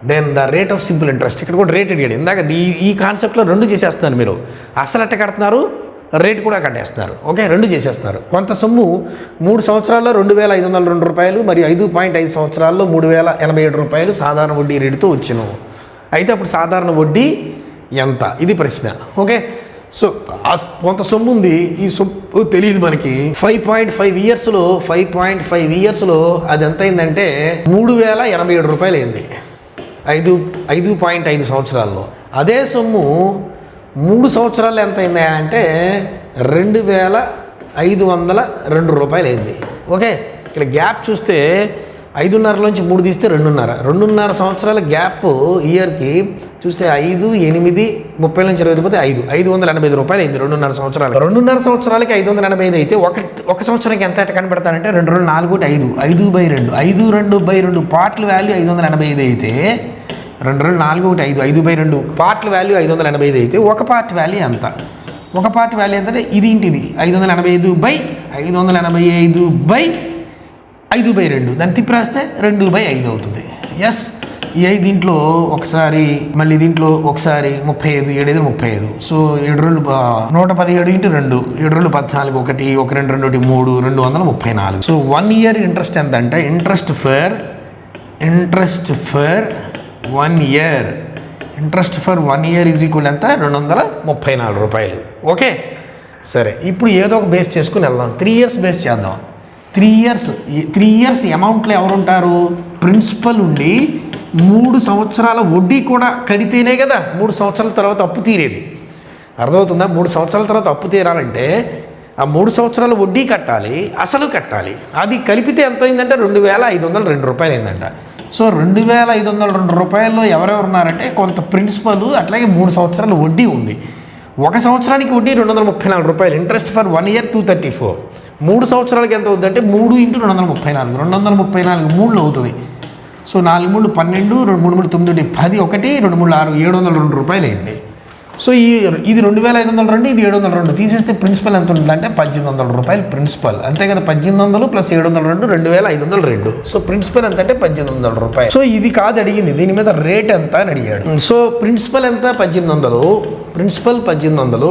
then the rate of simple interest. ఇక్కడ కూడా rate అడిగాడు. ఇందాక ఈ కాన్సెప్ట్లో 2 చేసేస్తున్నారు మీరు. అసలు ఎట్ట కడుతున్నారు, రేట్ కూడా కట్టేస్తున్నారు. ఓకే, 2 చేసేస్తున్నారు. కొంత సొమ్ము 3 సంవత్సరాల్లో ₹2502 మరియు 5.5 సంవత్సరాల్లో ₹3087 సాధారణ వడ్డీ రేటుతో వచ్చును. అయితే అప్పుడు సాధారణ వడ్డీ ఎంత? ఇది ప్రశ్న. ఓకే, సో కొంత సొమ్ము ఉంది, ఈ సొమ్ము తెలియదు మనకి. 5.5 ఇయర్స్లో అది ఎంత అయిందంటే ₹3087 అయింది. 5.5 సంవత్సరాల్లో. అదే సొమ్ము 3 సంవత్సరాలు ఎంత అయిందా అంటే ₹2502 అయింది. ఓకే, ఇక్కడ గ్యాప్ చూస్తే 5.5లోంచి 3 తీస్తే 2.5 సంవత్సరాల గ్యాప్ ఇయర్కి చూస్తే 5, 8, 30 నుంచి 20 పోతే 580 అయింది 2.5 సంవత్సరాలు. 2.5 సంవత్సరాలకి 585 అయితే ఒక సంవత్సరానికి ఎంత కనబడతానంటే 2 2 4 1 5/2 పార్ట్ల వాల్యూ 585 అయితే 2 2 4 1 5/2 పార్ట్ల వాల్యూ 585 అయితే ఒక పార్ట్ వాల్యూ ఎంత? ఒక పార్ట్ వాల్యూ ఎంత అంటే ఇది 585/582 దాన్ని తిప్పి రాస్తే 2/5 అవుతుంది. ఎస్, ఈ 5 దీంట్లో ఒకసారి, మళ్ళీ దీంట్లో ఒకసారి 35, 7 35. సో 7 రోజులు 117 ఇంటూ 2, 7 రోజులు 14, 1 1 2 2 3 234. సో 1 ఇయర్ ఇంట్రెస్ట్ ఎంత అంటే interest for 1 year is equal ఎంత? ₹234. ఓకే, సరే. ఇప్పుడు ఏదో ఒక బేస్ చేసుకుని వెళ్దాం. 3 ఇయర్స్ బేస్ చేద్దాం. 3 ఇయర్స్ అమౌంట్లో ఎవరుంటారు? ప్రిన్సిపల్ ఉండి 3 సంవత్సరాల వడ్డీ కూడా కడితేనే కదా 3 సంవత్సరాల తర్వాత అప్పు తీరేది. అర్థమవుతుందా? 3 సంవత్సరాల తర్వాత అప్పు తీరాలంటే ఆ 3 సంవత్సరాలు వడ్డీ కట్టాలి, అసలు కట్టాలి. అది కలిపితే ఎంత అయిందంటే 2,502 రూపాయలు అయిందంట. సో 2,502 రూపాయల్లో ఎవరెవరు ఉన్నారంటే కొంత ప్రిన్సిపల్, అట్లాగే 3 సంవత్సరాలు వడ్డీ ఉంది. 1 సంవత్సరానికి వడ్డీ 234 రూపాయలు, ఇంట్రెస్ట్ ఫర్ 1 year 234. 3 సంవత్సరాలకి ఎంత అవుతుందంటే 3 × 234, 234 3 అవుతుంది. సో 4 3 12, 2 3 9 10, 1 2 3 6 702 రూపాయలు అయింది. సో ఇది 2,502, ఇది 702 తీసేస్తే ప్రిన్సిపల్ ఎంత ఉంటుందంటే 1,800 రూపాయలు ప్రిన్సిపల్. అంతే కదా, 1,800 + 702 2,502. సో ప్రిన్సిపల్ ఎంత అంటే 1,800 రూపాయలు. సో ఇది కాదు అడిగింది, దీని మీద రేట్ ఎంత అని అడిగాడు. సో ప్రిన్సిపల్ ఎంత 1,800, ప్రిన్సిపల్ 1,800.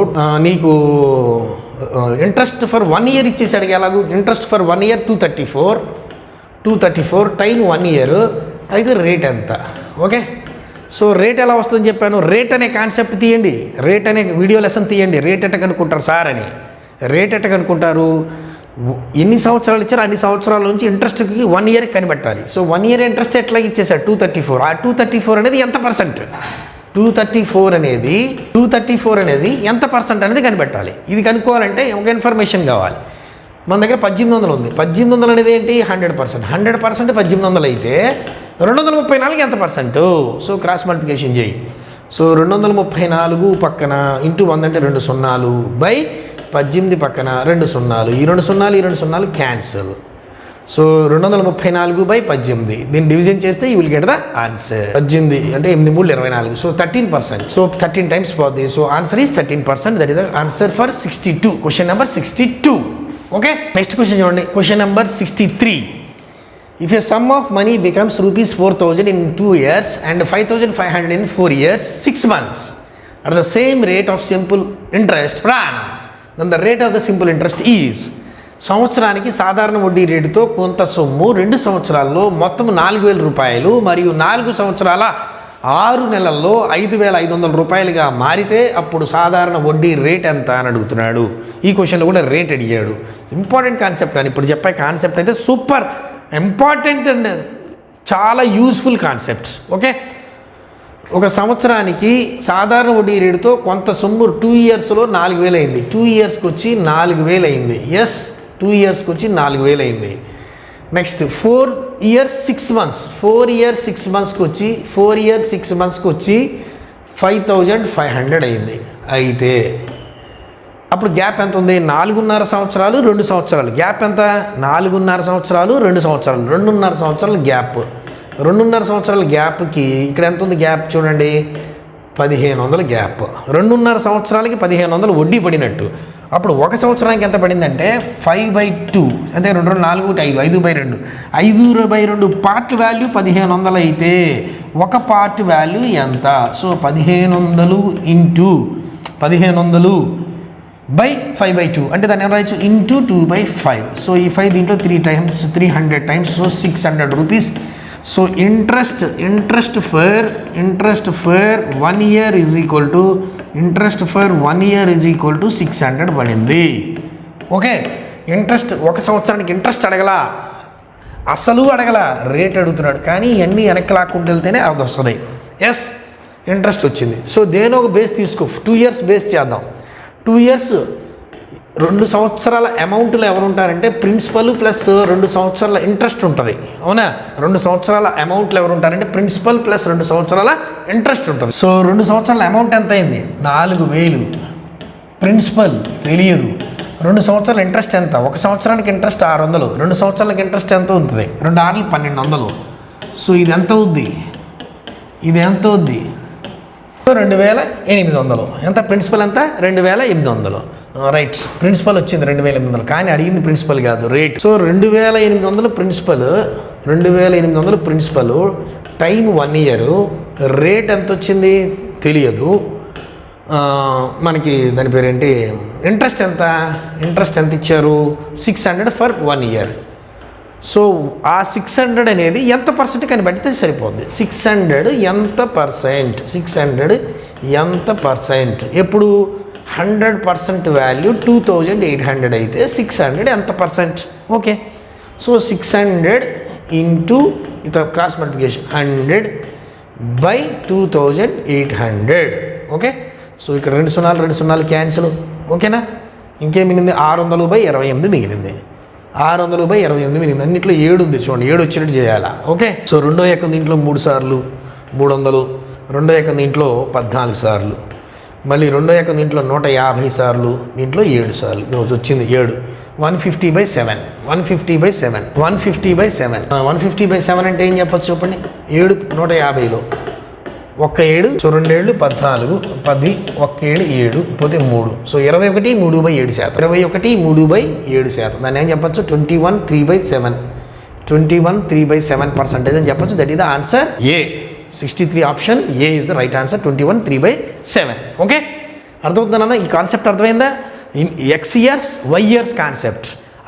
నీకు ఇంట్రెస్ట్ ఫర్ 1 year ఇచ్చేసాడు. ఎలాగూ interest for 1 year 234 time 1 year. అయితే రేట్ ఎంత? ఓకే, సో రేట్ ఎలా వస్తుందని చెప్పాను. రేట్ అనే కాన్సెప్ట్ తీయండి, రేట్ అనే వీడియో లెసన్ తీయండి. రేట్ ఎట్ట కనుక్కుంటారు సార్ అని. రేట్ ఎట్ట కనుక్కుంటారు? ఎన్ని సంవత్సరాలు ఇచ్చారో అన్ని సంవత్సరాల నుంచి ఇంట్రెస్ట్కి 1 year కనిపెట్టాలి. సో 1 year ఇంట్రెస్ట్ ఎట్లా ఇచ్చేసాడు 234. ఆ 234 అనేది ఎంత పర్సెంట్? 234 అనేది ఎంత పర్సెంట్ అనేది కనిపెట్టాలి. ఇది కనుక్కోవాలంటే ఒక ఇన్ఫర్మేషన్ కావాలి. మన దగ్గర 1,800 ఉంది. 1,800 అనేది ఏంటి? 100%. 100% 1,800 అయితే 234 ఎంత పర్సెంట్? సో క్రాస్ మల్టిప్లికేషన్ చేయి. సో 234 పక్కన ఇంటూ 100 అంటే 2 0 బై 18 పక్కన 2 0. ఈ 2 0 క్యాన్సిల్. సో 234/18 దీన్ని డివిజన్ చేస్తే you will get the answer. 18 అంటే 8 3 24. సో 13%. సో 13 times పోద్ది. So answer is 13%. That is the answer for 62. Question number 62. Okay, next question చూడండి. Question number 63. If a sum of money becomes ₹4,000 in 2 years and 5,500 in 4 years, 6 months, at the same rate of simple interest per annum, then the rate of the simple interest is. సంవత్సరానికి సాధారణ వడ్డీ రేటుతో కొంత సొమ్ము 2 సంవత్సరాల్లో మొత్తం 4,000 రూపాయలు మరియు 4 సంవత్సరాల 6 నెలల్లో 5,500 రూపాయలుగా మారితే అప్పుడు సాధారణ వడ్డీ రేట్ ఎంత అని అడుగుతున్నాడు. ఈ క్వశ్చన్లో కూడా రేట్ అడిగాడు. ఇంపార్టెంట్ కాన్సెప్ట్ అని ఇప్పుడు చెప్పే కాన్సెప్ట్ అయితే సూపర్ ఇంపార్టెంట్ అండ్ చాలా యూస్ఫుల్ కాన్సెప్ట్స్. ఓకే, ఒక సంవత్సరానికి సాధారణ వడ్డీ రేటుతో కొంత సొమ్ము 2 yearsలో 4,000 అయింది. 2 yearsకి వచ్చి 4,000 అయింది. ఎస్, 2 yearsకి వచ్చి 4,000 అయింది. Next 4 years 6 months. 4 years 6 monthsకి వచ్చి 4 years 6 monthsకి వచ్చి 5,500 అయింది. అయితే అప్పుడు గ్యాప్ ఎంత ఉంది? 4.5 సంవత్సరాలు 2 సంవత్సరాలు. గ్యాప్ ఎంత? 4.5 సంవత్సరాలు 2 సంవత్సరాలు. 2.5 సంవత్సరాల గ్యాప్. 2.5 సంవత్సరాల గ్యాప్కి ఇక్కడ ఎంత ఉంది గ్యాప్ చూడండి, 1,500 గ్యాప్. 2.5 సంవత్సరాలకి 1,500 వడ్డీ పడినట్టు. అప్పుడు ఒక సంవత్సరానికి ఎంత పడిందంటే 5/2. అంటే 2 2 4 5 5/2. 5/2 పార్ట్ వాల్యూ 1,500 అయితే ఒక పార్ట్ వాల్యూ ఎంత? సో 1,500 ఇంటూ 1,500 బై 5/2 అంటే దాన్ని ఏం రాయొచ్చు? ఇంటూ 2/5. సో ఈ 5 దీంట్లో 3 times 300 times. So 600 rupees. So interest for 1 year is equal to 600 పడింది. ఓకే, ఇంట్రెస్ట్ ఒక సంవత్సరానికి ఇంట్రెస్ట్ అడగలా, అసలు అడగలా, రేట్ అడుగుతున్నాడు. కానీ ఇవన్నీ వెనక్కి లాక్కుంటూ వెళ్తేనే అది వస్తుంది. ఎస్, ఇంట్రెస్ట్ వచ్చింది. సో దేని ఒక బేస్ తీసుకో, 2 years బేస్ చేద్దాం. 2 years 2 సంవత్సరాల అమౌంట్లో ఎవరు ఉంటారంటే ప్రిన్సిపల్ ప్లస్ 2 సంవత్సరాల ఇంట్రెస్ట్ ఉంటుంది. అవునా? 2 సంవత్సరాల అమౌంట్లో ఎవరు ఉంటారంటే ప్రిన్సిపల్ ప్లస్ 2 సంవత్సరాల ఇంట్రెస్ట్ ఉంటుంది. సో 2 సంవత్సరాల అమౌంట్ ఎంత అయింది? 4,000. ప్రిన్సిపల్ తెలియదు. 2 సంవత్సరాల ఇంట్రెస్ట్ ఎంత? ఒక సంవత్సరానికి ఇంట్రెస్ట్ 600. 2 సంవత్సరాలకి ఇంట్రెస్ట్ ఎంత ఉంటుంది? 2 6 1,200. సో ఇది ఎంత అవుద్ది? ఇది ఎంత అవుద్ది? 2,800. ఎంత? ప్రిన్సిపల్ ఎంత? 2,800. రైట్, ప్రిన్సిపల్ వచ్చింది 2,800. కానీ అడిగింది ప్రిన్సిపల్ కాదు, rate. So 2,800 principal, 2,800 principal, time 1 year, rate ఎంత వచ్చింది తెలియదు మనకి. దాని పేరేంటి? ఇంట్రెస్ట్ ఎంత? ఇంట్రెస్ట్ ఎంత ఇచ్చారు? 600 ఫర్ 1 year. సో ఆ 600 అనేది ఎంత పర్సెంట్ కనిపెడితే సరిపోద్ది. 600 ఎంత పర్సెంట్? 600 ఎంత పర్సెంట్? ఎప్పుడు 100% వాల్యూ 2,800 అయితే 600 ఎంత పర్సెంట్? ఓకే, సో 600 ఇంటూ ఇట్లా క్రాస్ మల్టిప్లికేషన్ 100/2,800. ఓకే, సో ఇక్కడ 2 0 2 0 క్యాన్సిల్. ఓకేనా? ఇంకేం మిగిలింది 600/28 మిగిలింది. 600/28 మిగిలింది. అన్నింటిలో 7 ఉంది చూడండి, 7 వచ్చినట్టు చేయాలా. ఓకే, సో రెండో ఎకం దీంట్లో 3 సార్లు 300, రెండో ఎకం దీంట్లో 14 సార్లు, మళ్ళీ రెండో ఎకం దీంట్లో 150 సార్లు, దీంట్లో 7 సార్లు వచ్చింది 7. 150/7 150/7 150/7 150/7 అంటే ఏం చెప్పచ్చు చెప్పండి. 7 150లో 1 7, సో 2 7 14, 10 1 7 7 పోతే 3, సో 21 3/7%. 21 3/7%. దాన్ని ఏం చెప్పచ్చు 21 3/7 21 3/7% అని చెప్పచ్చు. That is the answer A. 63 option A is the right answer. 21 3/7. Okay, అర్థమవుతుందన్న ఈ కాన్సెప్ట్ అర్థమైందా? X years Y years concept.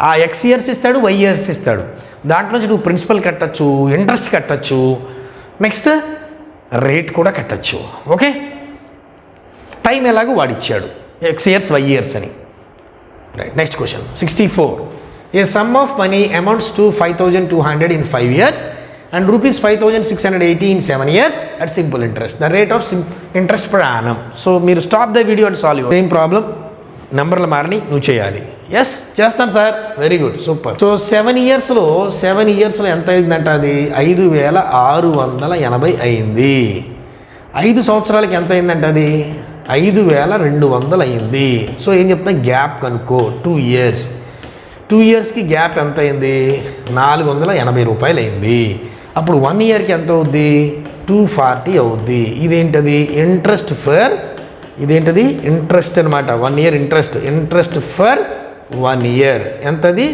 ఆ ఎక్స్ ఇయర్స్ ఇస్తాడు, వై ఇయర్స్ ఇస్తాడు. దాంట్లో నుంచి నువ్వు ప్రిన్సిపల్ కట్టచ్చు, ఇంట్రెస్ట్ కట్టచ్చు, నెక్స్ట్ రేట్ కూడా కట్టచ్చు. ఓకే, టైం ఎలాగో వాడిచ్చాడు ఎక్స్ ఇయర్స్ వై ఇయర్స్ అని. Right, next question 64. A sum of money amounts to 5200 in 5 years and rupees 5680 in 7 years at simple interest. The rate of interest per annum. So మీరు stop the video and solve same problem. నెంబర్లు మారని నువ్వు చేయాలి. Yes చేస్తాను sir, very good, super. So 7 ఇయర్స్లో ఎంత అయిందంట? అది 5680 అయింది. 5 సంవత్సరాలకి ఎంత అయిందంట? అది 5200 అయింది. సో ఏం చెప్తా, గ్యాప్ కనుక్కో. 2 ఇయర్స్, 2 ఇయర్స్కి గ్యాప్ ఎంత అయింది? 480 రూపాయలు అయింది. అప్పుడు 1 ఇయర్కి ఎంత అవుద్ది? 240 అవుద్ది. ఇదేంటది? ఇంట్రెస్ట్ ఫర్, ఇదేంటది? ఇంట్రెస్ట్ అనమాట. 1 ఇయర్ ఇంట్రెస్ట్ ఫర్ 1 ఇయర్ ఎంతది?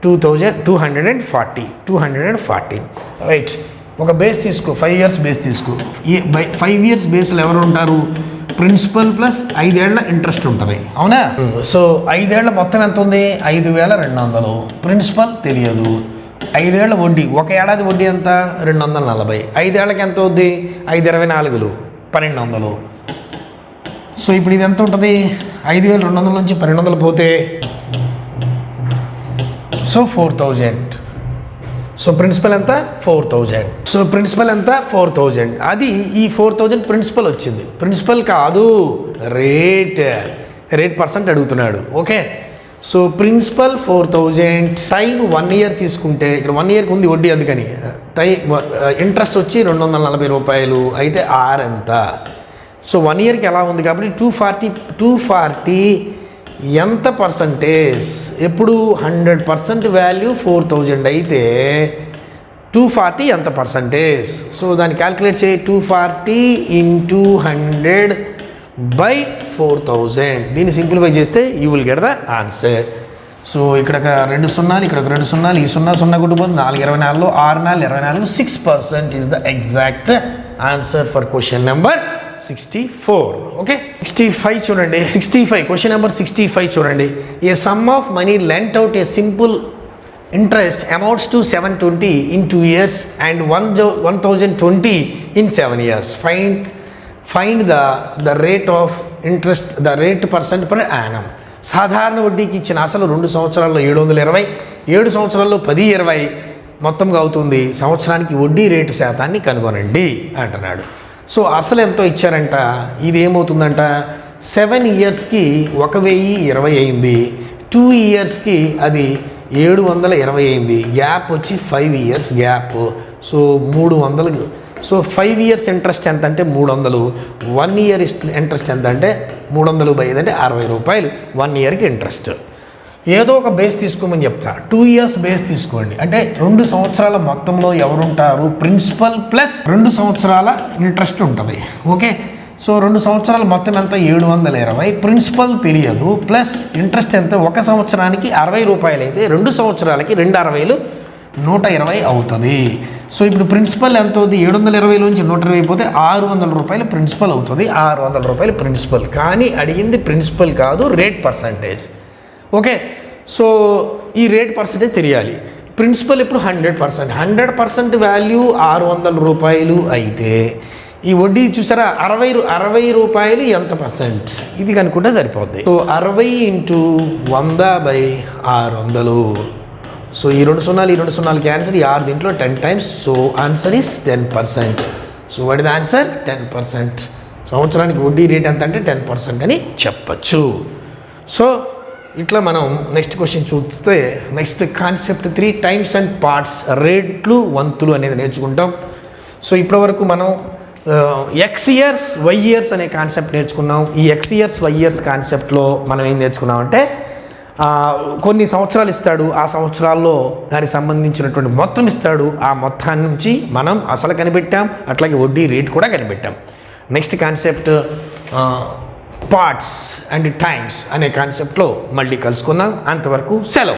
240. రైట్, ఒక బేస్ తీసుకో, 5 ఇయర్స్ బేస్ తీసుకో. ఈ 5 ఇయర్స్ బేస్లో ఎవరు ఉంటారు? ప్రిన్సిపల్ ప్లస్ 5 ఏళ్ల ఇంట్రెస్ట్ ఉంటుంది, అవునా? సో 5 ఏళ్ల మొత్తం ఎంత ఉంది? 5200. ప్రిన్సిపల్ తెలియదు. 5 ఏళ్ల వడ్డీ, 1 ఏడాది వడ్డీ ఎంత? 240. 5 ఏళ్ళకి ఎంత అవుద్ది? 5/24 1200. సో ఇప్పుడు ఇది ఎంత ఉంటుంది? 5200 నుంచి 1200 పోతే సో 4000. సో ప్రిన్సిపల్ ఎంత? 4000. సో ప్రిన్సిపల్ ఎంత? 4000. అది ఈ 4000 ప్రిన్సిపల్ వచ్చింది. ప్రిన్సిపల్ కాదు, రేట్ పర్సెంట్ అడుగుతున్నాడు. Okay, so principal 4000, time 1 year తీసుకుంటే ఇక్కడ 1 ఇయర్కి ఉంది వడ్డీ, అందుకని ఇంట్రెస్ట్ వచ్చి 240 రూపాయలు. అయితే ఆర్ ఎంత? సో 1 ఇయర్కి ఎలా ఉంది కాబట్టి 240 ఎంత పర్సంటేజ్? ఎప్పుడు 100% వాల్యూ 4000 అయితే 240 ఎంత పర్సంటేజ్? సో దాన్ని క్యాల్కులేట్ చేయి. 240 × 100/4000. దీన్ని సింప్లిఫై చేస్తే you will get the answer. So ఇక్కడ 2 సున్నాలు, ఇక్కడ 2 సున్నాలు, ఈ 0 కొట్టుకుపోతుంది. 4 24లో 6 4 24, 6% is the exact answer for question number 64. Okay, 65 చూడండి. 65 క్వశ్చన్ నెంబర్ 65 చూడండి. A sum of money lent out a simple interest amounts to 720 in 2 years and 1020 in 7 years. Find the rate of interest, the rate percent per annum. సాధారణ వడ్డీకి ఇచ్చిన అసలు 2 సంవత్సరాల్లో 720, 7 సంవత్సరాల్లో 1020 మొత్తంగా అవుతుంది. సంవత్సరానికి వడ్డీ రేటు శాతాన్ని కనుగొనండి అంటున్నాడు. సో అసలు ఎంతో ఇచ్చారంట. ఇది ఏమవుతుందంట? 7 ఇయర్స్కి 1020 అయింది. 2 ఇయర్స్కి అది 720 అయింది. గ్యాప్ వచ్చి 5 years gap. So 300. So 5 years interest ఎంత అంటే 300. 1 ఇయర్ ఇంట్రెస్ట్ ఎంత అంటే 300/5 అంటే 60 రూపాయలు 1 ఇయర్కి ఇంట్రెస్ట్. ఏదో ఒక బేస్ తీసుకోమని చెప్తా. 2 ఇయర్స్ బేస్ తీసుకోండి. అంటే 2 సంవత్సరాల మొత్తంలో ఎవరుంటారు? ప్రిన్సిపల్ ప్లస్ 2 సంవత్సరాల ఇంట్రెస్ట్ ఉంటుంది. ఓకే, సో 2 సంవత్సరాల మొత్తం ఎంత? 720. ప్రిన్సిపల్ తెలియదు, ప్లస్ ఇంట్రెస్ట్ ఎంత? 1 సంవత్సరానికి 60 రూపాయలు అయితే 2 సంవత్సరాలకి 2 60లు 120 అవుతుంది. సో ఇప్పుడు ప్రిన్సిపల్ ఎంత అవుతుంది? 720లోంచి 120 పోతే 600 రూపాయలు ప్రిన్సిపల్ అవుతుంది. 600 రూపాయలు ప్రిన్సిపల్. కానీ అడిగింది ప్రిన్సిపల్ కాదు, రేట్ పర్సంటేజ్. ఓకే, సో ఈ రేట్ పర్సంటేజ్ తెలియాలి. ప్రిన్సిపల్ ఇప్పుడు 100%. 100% వాల్యూ 600 రూపాయలు అయితే ఈ వడ్డీ చూసారా 60 రూపాయలు ఎంత పర్సెంట్? ఇది కనుక్కుంటే సరిపోద్ది. సో 60 × 100/600. సో ఈ 2 సున్నాలు, ఈ 2 సున్నాలు క్యాన్సర్. ఈ 6 దీంట్లో 10 times. So answer is 10%. So what is answer? 10%. సంవత్సరానికి వడ్డీ రేట్ ఎంత అంటే 10% అని చెప్పచ్చు. సో ఇట్లా మనం నెక్స్ట్ క్వశ్చన్ చూస్తే next concept 3 times and parts, రేట్లు వంతులు అనేది నేర్చుకుంటాం. సో ఇప్పటివరకు మనం ఎక్స్ ఇయర్స్ వై ఇయర్స్ అనే కాన్సెప్ట్ నేర్చుకున్నాం. ఈ ఎక్స్ ఇయర్స్ వై ఇయర్స్ కాన్సెప్ట్లో మనం ఏం నేర్చుకున్నామంటే కొన్ని సంవత్సరాలు ఇస్తాడు, ఆ సంవత్సరాల్లో దానికి సంబంధించినటువంటి మొత్తం ఇస్తాడు, ఆ మొత్తాన్ని నుంచి మనం అసలు కనిపెట్టాం, అట్లాగే వడ్డీ రేట్ కూడా కనిపెట్టాం. Next concept parts and times అనే కాన్సెప్ట్లో మళ్ళీ కలుసుకుందాం. అంతవరకు సెలవు.